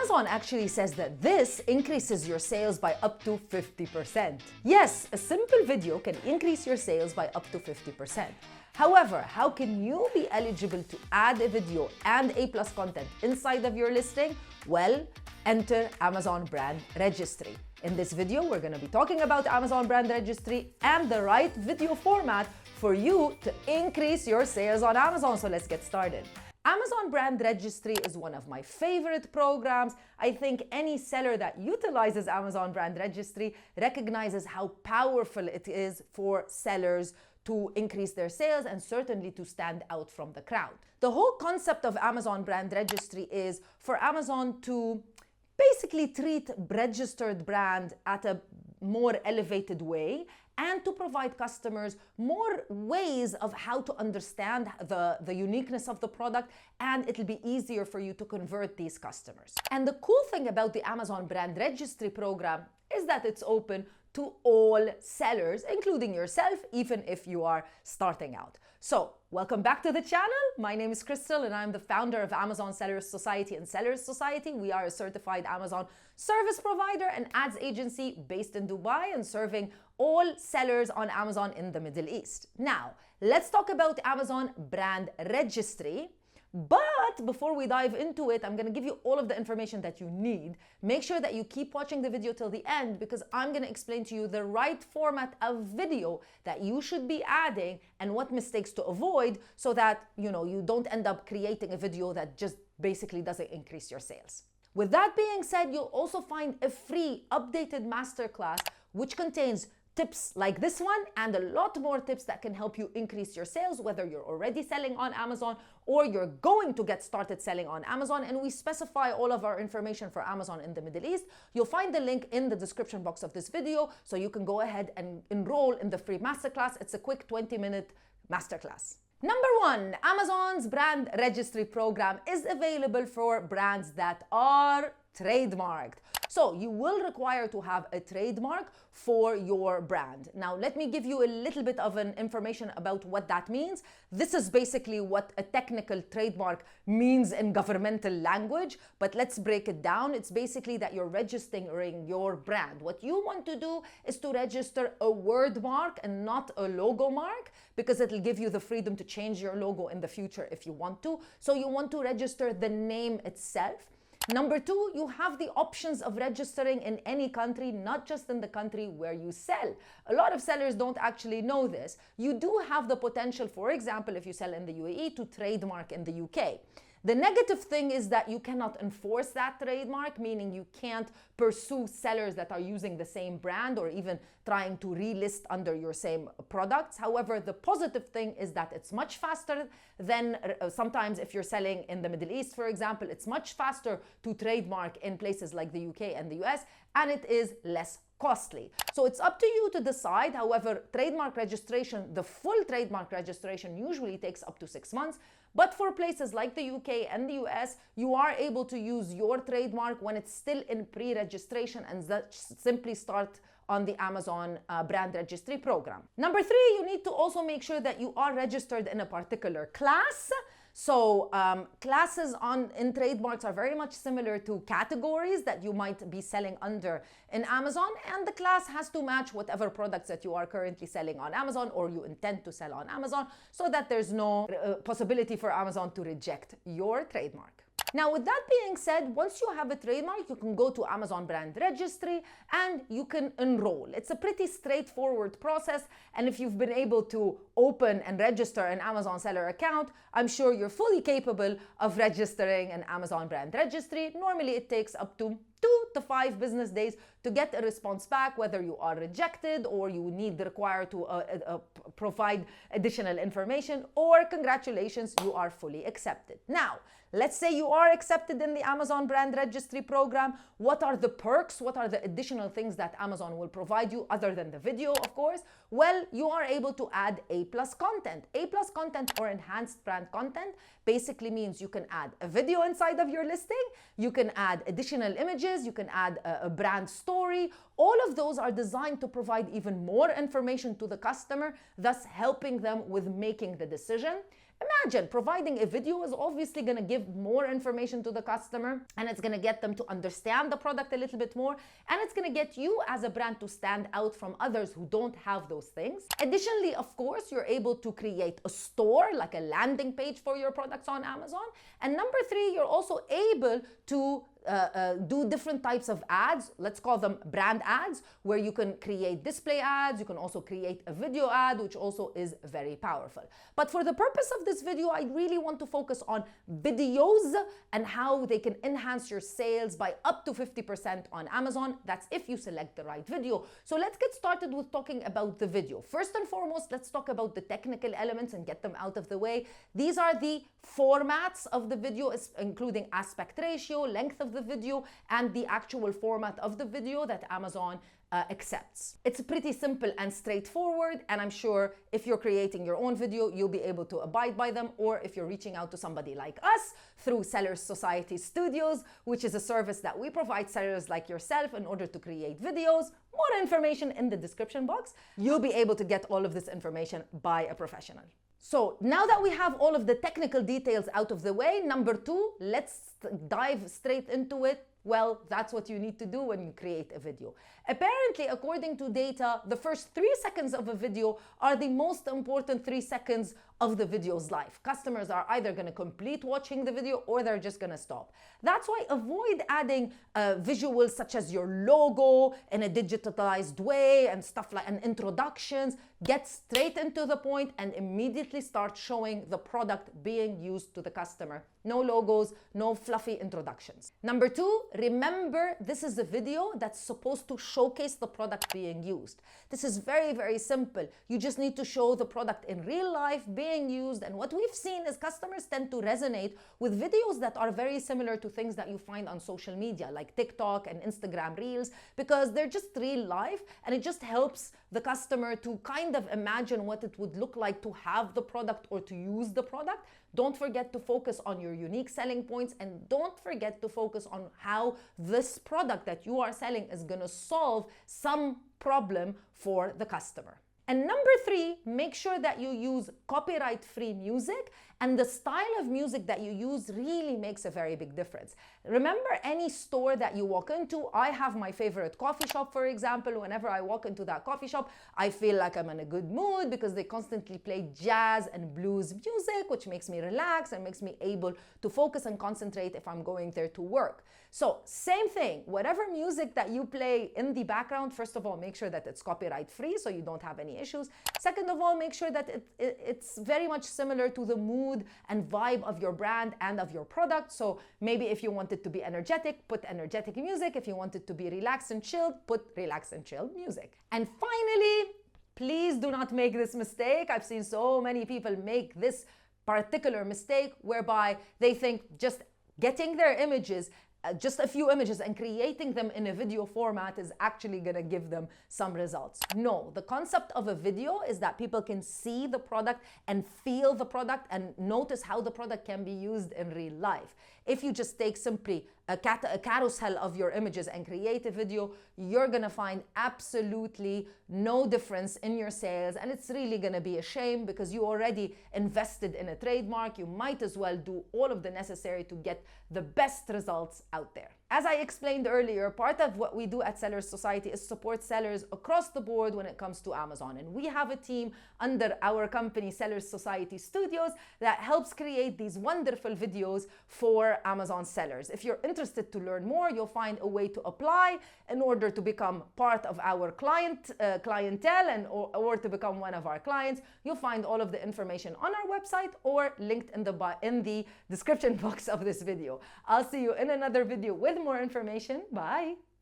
Amazon actually says that this increases your sales by up to 50%. Yes, a simple video can increase your sales by up to 50%. However, how can you be eligible to add a video and A+ content inside of your listing? Well, enter Amazon Brand Registry. In this video, we're going to be talking about Amazon Brand Registry and the right video format for you to increase your sales on Amazon. So let's get started. Amazon Brand Registry is one of my favorite programs. I think any seller that utilizes Amazon Brand Registry recognizes how powerful it is for sellers to increase their sales and certainly to stand out from the crowd. The whole concept of Amazon Brand Registry is for Amazon to basically treat registered brand at a more elevated way and to provide customers more ways of how to understand the uniqueness of the product, and it'll be easier for you to convert these customers. And the cool thing about the Amazon Brand Registry program is that it's open to all sellers, including yourself, even if you are starting out. So, welcome back to the channel. My name is Crystal and I'm the founder of Amazon Sellers Society and Sellers Society. We are a certified Amazon service provider and ads agency based in Dubai and serving all sellers on Amazon in the Middle East. Now, let's talk about Amazon Brand Registry. But before we dive into it, I'm going to give you all of the information that you need. Make sure that you keep watching the video till the end because I'm going to explain to you the right format of video that you should be adding and what mistakes to avoid so that you don't end up creating a video that just basically doesn't increase your sales. With that being said, you'll also find a free updated masterclass which contains tips like this one and a lot more tips that can help you increase your sales, whether you're already selling on Amazon or you're going to get started selling on Amazon. And we specify all of our information for Amazon in the Middle East. You'll find the link in the description box of this video so you can go ahead and enroll in the free masterclass. It's a quick 20-minute masterclass. Number one, Amazon's Brand Registry program is available for brands that are trademarked. So you will require to have a trademark for your brand. Now, let me give you a little bit of an information about what that means. This is basically what a technical trademark means in governmental language, but let's break it down. It's basically that you're registering your brand. What you want to do is to register a word mark and not a logo mark because it'll give you the freedom to change your logo in the future if you want to. So you want to register the name itself. Number two, you have the options of registering in any country, not just in the country where you sell. A lot of sellers don't actually know this. You do have the potential, for example, if you sell in the UAE, to trademark in the UK. The negative thing is that you cannot enforce that trademark, meaning you can't pursue sellers that are using the same brand or even trying to relist under your same products. However, the positive thing is that it's much faster than sometimes if you're selling in the Middle East, for example, it's much faster to trademark in places like the UK and the US, and it is less costly. So it's up to you to decide. However, trademark registration, the full trademark registration usually takes up to 6 months. But for places like the UK and the US, you are able to use your trademark when it's still in pre-registration and simply start on the Amazon Brand Registry program. Number three, you need to also make sure that you are registered in a particular class. So classes in trademarks are very much similar to categories that you might be selling under in Amazon, and the class has to match whatever products that you are currently selling on Amazon or you intend to sell on Amazon so that there's no possibility for Amazon to reject your trademark. Now, with that being said, once you have a trademark, you can go to Amazon Brand Registry and you can enroll. It's a pretty straightforward process. And if you've been able to open and register an Amazon seller account, I'm sure you're fully capable of registering an Amazon Brand Registry. Normally, it takes up to 2 to 5 business days to get a response back, whether you are rejected or you require to provide additional information, or congratulations, you are fully accepted. Now, let's say you are accepted in the Amazon Brand Registry program. What are the perks? What are the additional things that Amazon will provide you other than the video, of course? Well, you are able to add A+ content. A+ content or enhanced brand content basically means you can add a video inside of your listing, you can add additional images, you can add a brand story. All of those are designed to provide even more information to the customer, thus helping them with making the decision. Imagine providing a video is obviously going to give more information to the customer, and it's going to get them to understand the product a little bit more, and it's going to get you as a brand to stand out from others who don't have those things. Additionally, of course, you're able to create a store, like a landing page for your products on Amazon. And number three, you're also able to do different types of ads. Let's call them brand ads, where you can create display ads. You can also create a video ad, which also is very powerful. But for the purpose of this video, I really want to focus on videos and how they can enhance your sales by up to 50% on Amazon. That's if you select the right video. So let's get started with talking about the video. First and foremost, let's talk about the technical elements and get them out of the way. These are the formats of the video, including aspect ratio, length of the video, and the actual format of the video that Amazon accepts. It's pretty simple and straightforward, and I'm sure if you're creating your own video, you'll be able to abide by them, or if you're reaching out to somebody like us through Sellers Society Studios, which is a service that we provide sellers like yourself in order to create videos. More information in the description box. You'll be able to get all of this information by a professional. So now that we have all of the technical details out of the way, number two, let's dive straight into it. Well, that's what you need to do when you create a video. Apparently, according to data, the first 3 seconds of a video are the most important 3 seconds of the video's life. Customers are either going to complete watching the video or they're just going to stop. That's why avoid adding visuals such as your logo in a digitalized way and stuff like and introductions. Get straight into the point and immediately start showing the product being used to the customer. No logos, no fluffy introductions. Number two, remember this is a video that's supposed to showcase the product being used. This is very, very simple. You just need to show the product in real life being used. And what we've seen is customers tend to resonate with videos that are very similar to things that you find on social media like TikTok and Instagram Reels, because they're just real life, and it just helps the customer to kind of imagine what it would look like to have the product or to use the product. Don't forget to focus on your unique selling points, and don't forget to focus on how this product that you are selling is going to solve some problem for the customer. And number three, make sure that you use copyright-free music, and the style of music that you use really makes a very big difference. Remember, any store that you walk into, I have my favorite coffee shop, for example. Whenever I walk into that coffee shop, I feel like I'm in a good mood because they constantly play jazz and blues music, which makes me relax and makes me able to focus and concentrate if I'm going there to work. So same thing, whatever music that you play in the background, first of all, make sure that it's copyright free so you don't have any issues. Second of all, make sure that it's very much similar to the mood and vibe of your brand and of your product. So maybe if you want it to be energetic, put energetic music. If you want it to be relaxed and chilled, put relaxed and chilled music. And finally, please do not make this mistake. I've seen so many people make this particular mistake whereby they think just getting their images, just a few images, and creating them in a video format is actually going to give them some results. No, the concept of a video is that people can see the product and feel the product and notice how the product can be used in real life. If you just take simply a carousel of your images and create a video, you're going to find absolutely no difference in your sales, and it's really going to be a shame because you already invested in a trademark. You might as well do all of the necessary to get the best results out there. As I explained earlier, part of what we do at Sellers Society is support sellers across the board when it comes to Amazon. And we have a team under our company, Sellers Society Studios, that helps create these wonderful videos for Amazon sellers. If you're interested to learn more, you'll find a way to apply in order to become part of our clientele or to become one of our clients. You'll find all of the information on our website or linked in the description box of this video. I'll see you in another video with more information. Bye.